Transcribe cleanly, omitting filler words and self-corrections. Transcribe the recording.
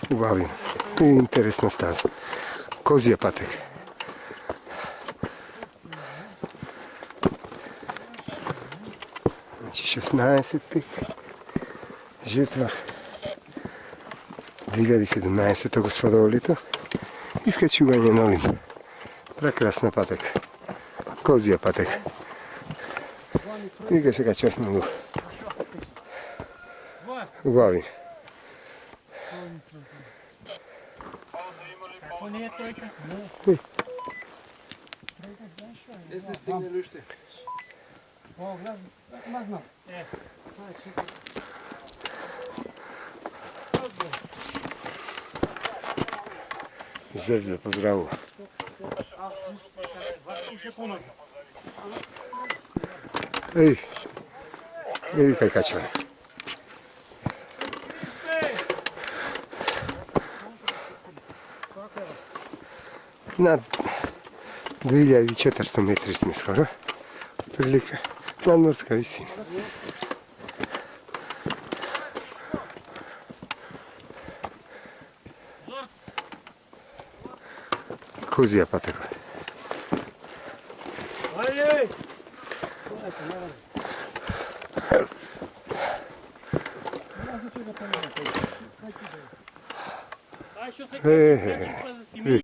u Valinu. I interesna staza. Kozija patek. Znači 16. žetvar 2017. gospodovo lito. Iskačivanje na lim. Prekrasna patek. Kozija patek. I ga se ga čvehnulo u Valin. To nije trojka? Ne. Ne stigne lušte. Ovo, gledaj, mazno. Zevze, pozdravu. Ej, vidi kaj kačva. Na 2400 metri smo skoro, otprilike, nadmorska visina. Kozija pateka.